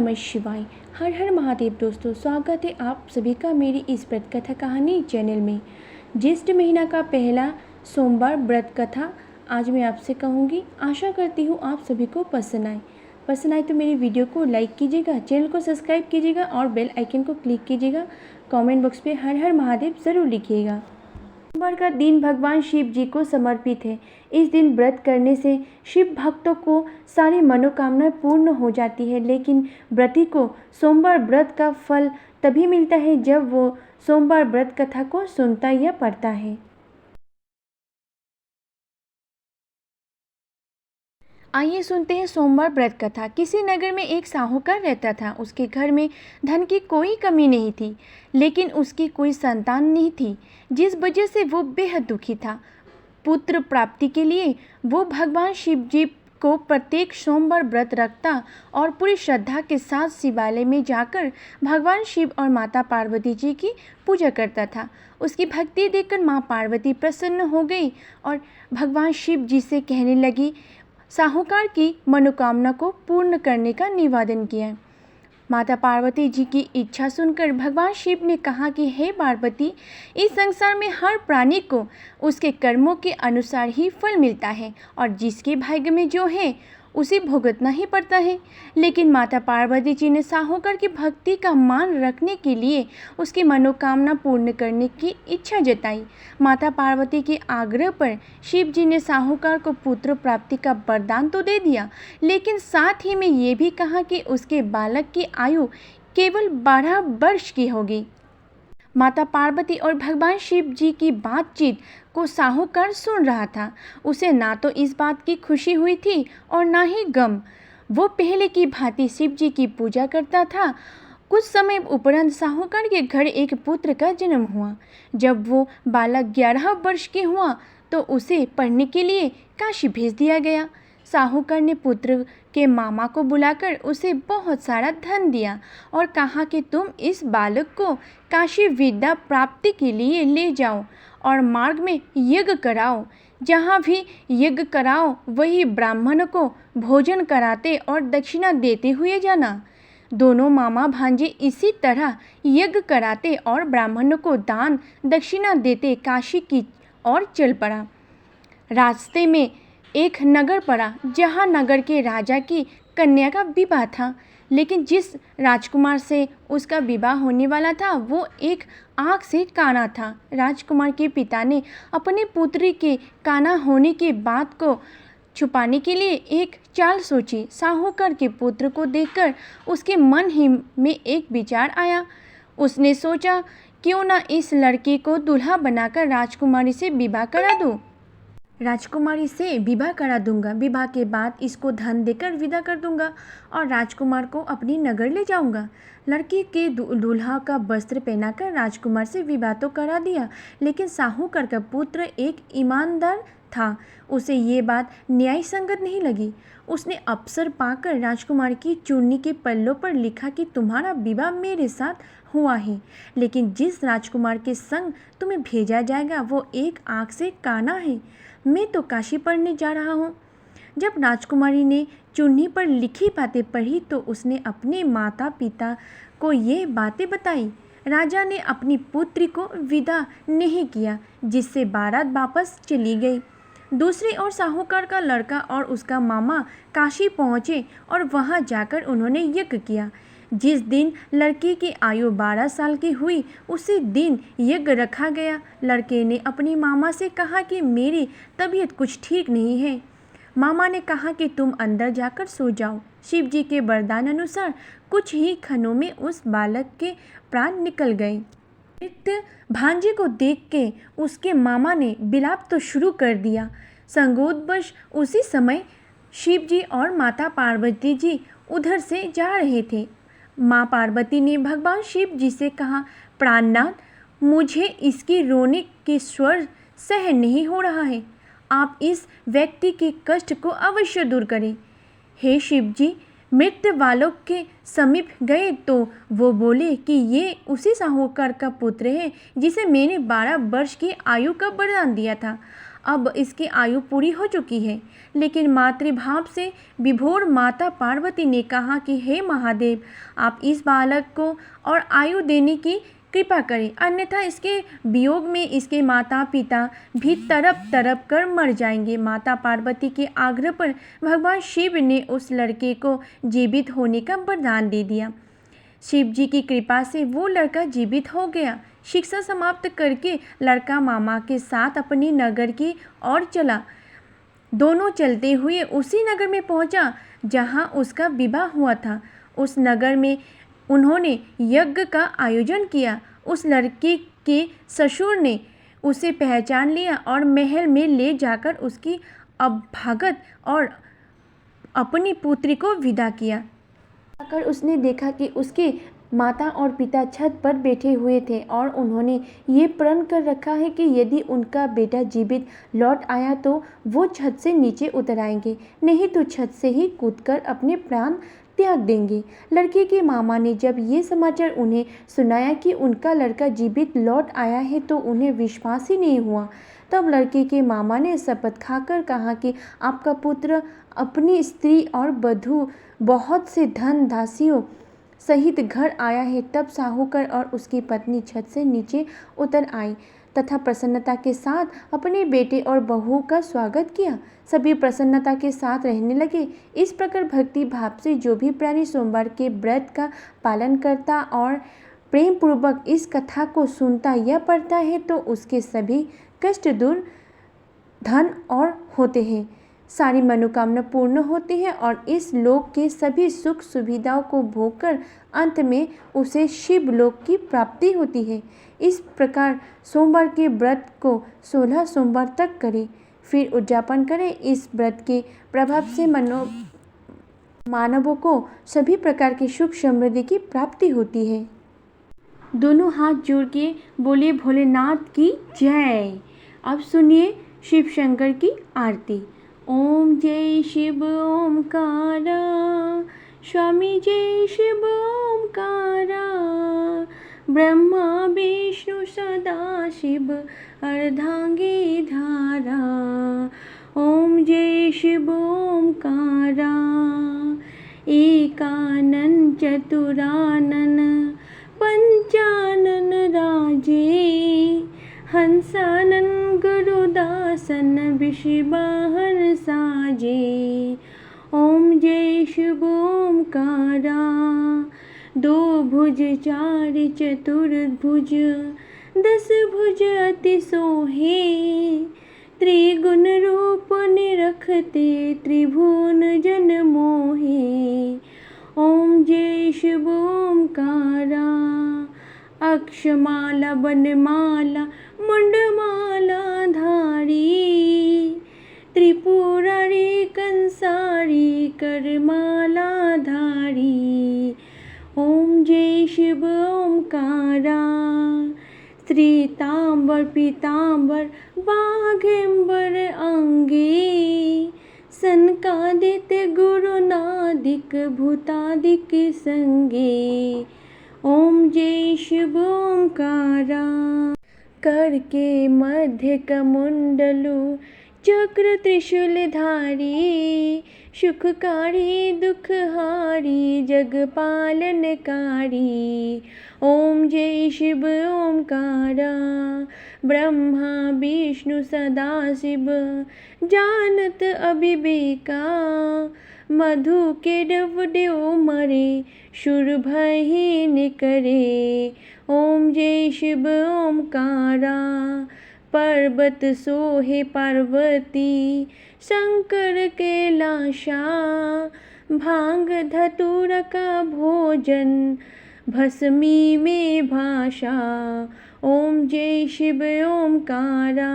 नमः शिवाय। हर हर महादेव। दोस्तों, स्वागत है आप सभी का मेरी इस व्रत कथा कहानी चैनल में। ज्येष्ठ महीना का पहला सोमवार व्रत कथा आज मैं आपसे कहूँगी। आशा करती हूँ आप सभी को पसंद आए तो मेरी वीडियो को लाइक कीजिएगा, चैनल को सब्सक्राइब कीजिएगा और बेल आइकन को क्लिक कीजिएगा। कमेंट बॉक्स पे हर हर महादेव ज़रूर लिखिएगा। सोमवार का दिन भगवान शिव जी को समर्पित है। इस दिन व्रत करने से शिव भक्तों को सारी मनोकामनाएं पूर्ण हो जाती है, लेकिन व्रती को सोमवार व्रत का फल तभी मिलता है जब वो सोमवार व्रत कथा को सुनता या पढ़ता है। आइए सुनते हैं सोमवार व्रत कथा। किसी नगर में एक साहूकार रहता था। उसके घर में धन की कोई कमी नहीं थी, लेकिन उसकी कोई संतान नहीं थी, जिस वजह से वो बेहद दुखी था। पुत्र प्राप्ति के लिए वो भगवान शिव जी को प्रत्येक सोमवार व्रत रखता और पूरी श्रद्धा के साथ शिवालय में जाकर भगवान शिव और माता पार्वती जी की पूजा करता था। उसकी भक्ति देखकर माँ पार्वती प्रसन्न हो गई और भगवान शिव जी से कहने लगी, साहूकार की मनोकामना को पूर्ण करने का निवेदन किया। माता पार्वती जी की इच्छा सुनकर भगवान शिव ने कहा कि हे पार्वती, इस संसार में हर प्राणी को उसके कर्मों के अनुसार ही फल मिलता है और जिसके भाग्य में जो है उसे भुगतना ही पड़ता है। लेकिन माता पार्वती जी ने साहूकार की भक्ति का मान रखने के लिए उसकी मनोकामना पूर्ण करने की इच्छा जताई। माता पार्वती के आग्रह पर शिव जी ने साहूकार को पुत्र प्राप्ति का वरदान तो दे दिया, लेकिन साथ ही में ये भी कहा कि उसके बालक की आयु केवल 12 वर्ष की होगी। माता पार्वती और भगवान शिव जी की बातचीत को साहूकार सुन रहा था। उसे ना तो इस बात की खुशी हुई थी और ना ही गम। वो पहले की भांति शिव जी की पूजा करता था। कुछ समय उपरांत साहूकार के घर एक पुत्र का जन्म हुआ। जब वो बालक 11 वर्ष के हुआ तो उसे पढ़ने के लिए काशी भेज दिया गया। साहूकार ने पुत्र के मामा को बुलाकर उसे बहुत सारा धन दिया और कहा कि तुम इस बालक को काशी विद्या प्राप्ति के लिए ले जाओ और मार्ग में यज्ञ कराओ। जहाँ भी यज्ञ कराओ वही ब्राह्मण को भोजन कराते और दक्षिणा देते हुए जाना। दोनों मामा भांजे इसी तरह यज्ञ कराते और ब्राह्मणों को दान दक्षिणा देते काशी की ओर चल पड़ा। रास्ते में एक नगर पड़ा, जहाँ नगर के राजा की कन्या का विवाह था, लेकिन जिस राजकुमार से उसका विवाह होने वाला था वो एक आँख से काना था। राजकुमार के पिता ने अपने पुत्री के काना होने की बात को छुपाने के लिए एक चाल सोची। साहूकार के पुत्र को देखकर उसके मन ही में एक विचार आया। उसने सोचा, क्यों ना इस लड़के को दूल्हा बनाकर राजकुमारी से विवाह करा दूं। राजकुमारी से विवाह करा दूंगा। विवाह के बाद इसको धन देकर विदा कर दूंगा और राजकुमार को अपनी नगर ले जाऊंगा। लड़की के दूल्हा का वस्त्र पहनाकर राजकुमार से विवाह तो करा दिया, लेकिन साहूकार का पुत्र एक ईमानदार था। उसे ये बात न्याय संगत नहीं लगी। उसने अवसर पाकर राजकुमार की चुन्नी के पल्लों पर लिखा कि तुम्हारा विवाह मेरे साथ हुआ है, लेकिन जिस राजकुमार के संग तुम्हें भेजा जाएगा वो एक आँख से काना है। मैं तो काशी पढ़ने जा रहा हूँ। जब राजकुमारी ने चुन्नी पर लिखी बातें पढ़ी तो उसने अपने माता पिता को ये बातें बताई। राजा ने अपनी पुत्री को विदा नहीं किया, जिससे बारात वापस चली गई। दूसरी ओर साहूकार का लड़का और उसका मामा काशी पहुँचे और वहाँ जाकर उन्होंने यज्ञ किया। जिस दिन लड़की की आयु 12 साल की हुई उसी दिन यज्ञ रखा गया। लड़के ने अपने मामा से कहा कि मेरी तबीयत कुछ ठीक नहीं है। मामा ने कहा कि तुम अंदर जाकर सो जाओ। शिव जी के वरदान अनुसार कुछ ही क्षणों में उस बालक के प्राण निकल गए। मृत भांजे को देख के उसके मामा ने विलाप तो शुरू कर दिया। संगोदवश उसी समय शिव जी और माता पार्वती जी उधर से जा रहे थे। माँ पार्वती ने भगवान शिव जी से कहा, प्राणनाथ, मुझे इसकी रोने के स्वर सहन नहीं हो रहा है। आप इस व्यक्ति के कष्ट को अवश्य दूर करें। हे शिव जी, मृत बालक के समीप गए तो वो बोले कि ये उसी साहूकार का पुत्र है जिसे मैंने 12 वर्ष की आयु का वरदान दिया था। अब इसकी आयु पूरी हो चुकी है। लेकिन मातृभाव से विभोर माता पार्वती ने कहा कि हे महादेव, आप इस बालक को और आयु देने की कृपा करें, अन्यथा इसके वियोग में इसके माता पिता भी तड़प तड़प कर मर जाएंगे। माता पार्वती के आग्रह पर भगवान शिव ने उस लड़के को जीवित होने का वरदान दे दिया। शिव जी की कृपा से वो लड़का जीवित हो गया। शिक्षा समाप्त करके लड़का मामा के साथ अपने नगर की ओर चला। दोनों चलते हुए उसी नगर में पहुंचा जहां उसका विवाह हुआ था। उस नगर में उन्होंने यज्ञ का आयोजन किया। उस लड़के के ससुर ने उसे पहचान लिया और महल में ले जाकर उसकी अभ्यागत और अपनी पुत्री को विदा किया। आकर उसने देखा कि उसके माता और पिता छत पर बैठे हुए थे और उन्होंने ये प्रण कर रखा है कि यदि उनका बेटा जीवित लौट आया तो वो छत से नीचे उतर आएंगे, नहीं तो छत से ही कूदकर अपने प्राण त्याग देंगे। लड़के के मामा ने जब ये समाचार उन्हें सुनाया कि उनका लड़का जीवित लौट आया है तो उन्हें विश्वास ही नहीं हुआ। तब लड़के के मामा ने शपथ खाकर कहा कि आपका पुत्र अपनी स्त्री और बधू बहुत से धन दासियों सहित घर आया है। तब साहूकर और उसकी पत्नी छत से नीचे उतर आई तथा प्रसन्नता के साथ अपने बेटे और बहू का स्वागत किया। सभी प्रसन्नता के साथ रहने लगे। इस प्रकार भक्ति भाव से जो भी प्राणी सोमवार के व्रत का पालन करता और प्रेम पूर्वक इस कथा को सुनता या पढ़ता है तो उसके सभी कष्ट दूर, धन और होते हैं, सारी मनोकामना पूर्ण होती है और इस लोक के सभी सुख सुविधाओं को भोगकर अंत में उसे शिव लोक की प्राप्ति होती है। इस प्रकार सोमवार के व्रत को 16 सोमवार तक करें, फिर उद्यापन करें। इस व्रत के प्रभाव से मानवों को सभी प्रकार की सुख समृद्धि की प्राप्ति होती है। दोनों हाथ जोड़ के बोले भोलेनाथ की जय। अब सुनिए शिव शंकर की आरती। ओम जय शिव ओमकारा, स्वामी जय शिव ओमकारा, ब्रह्मा विष्णु सदा शिव अर्धांगी धारा। ओम जय शिव ओमकारा, एकानन चतुरानन पंचानन राजे, हंसानन गुरुदासन विषिवाहन साजे। ओम जय शिव ओमकारा, दो भुज चार चतुर्भुज, 10 भुज अति सोहे, त्रिगुण रूप निरखते त्रिभुवन जन मोहे। ओम जय शिव ओमकारा, अक्षमाला वनमाला मुंडमाला धारी, त्रिपुरारी कंसारी करमाला धारी। ओम जय शिव ओमकारा, श्रीतांबर पीतांबर बाघेंबर अंगे, सनकादिक गुरुनादिक भूतादिक संगे। ओम जय शिव ओमकारा, कर के मध्य कमुंडलु चक्र त्रिशूल धारी, सुखकारी दुखहारी जग पालनकारी। ओम जय शिव ओमकारा, ब्रह्मा विष्णु सदा शिव जानत अविवेका, मधु के डव देव मरे शुर भय निकरे। ओम जय शिव ओमकारा, पर्वत सोहे पार्वती शंकर कैलाशा, भांग धतूर का भोजन भस्मी में भाषा। ओम जय शिव ओमकारा,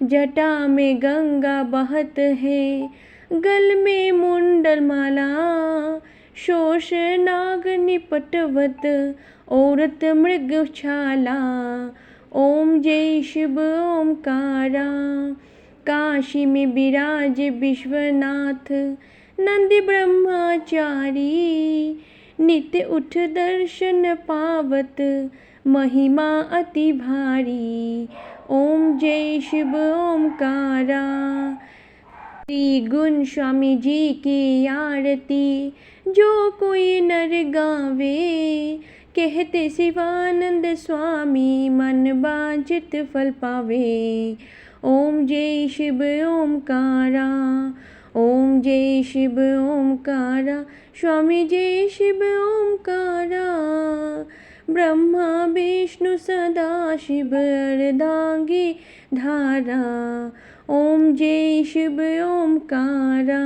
जटा में गंगा बहत है, गल में मुंडल माला, शोष नाग निपटवत औरत मृग छाला। ओम जय शिव ओमकारा, काशी में विराज विश्वनाथ नंदी ब्रह्मचारी, नित्य उठ दर्शन पावत महिमा अति भारी। ओम जय शिव ओमकारा। त्रिगुण स्वामी जी की आरती जो कोई नर गावे, कहते शिवानंद स्वामी मन वांछित फल पावे। ओम जय शिव ओमकारा, ओम जय शिव ओमकारा, स्वामी जय शिव ओमकारा। ब्रह्मा विष्णु सदा शिव अर्धांगी धारा। ओम जय शिव ओमकारा।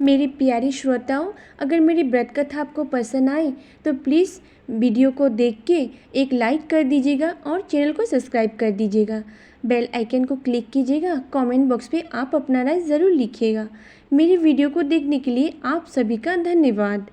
मेरी प्यारी श्रोताओं, अगर मेरी व्रत कथा आपको पसंद आई तो प्लीज़ वीडियो को देख के एक लाइक कर दीजिएगा और चैनल को सब्सक्राइब कर दीजिएगा। बेल आइकन को क्लिक कीजिएगा। कमेंट बॉक्स पे आप अपना राय ज़रूर लिखिएगा। मेरी वीडियो को देखने के लिए आप सभी का धन्यवाद।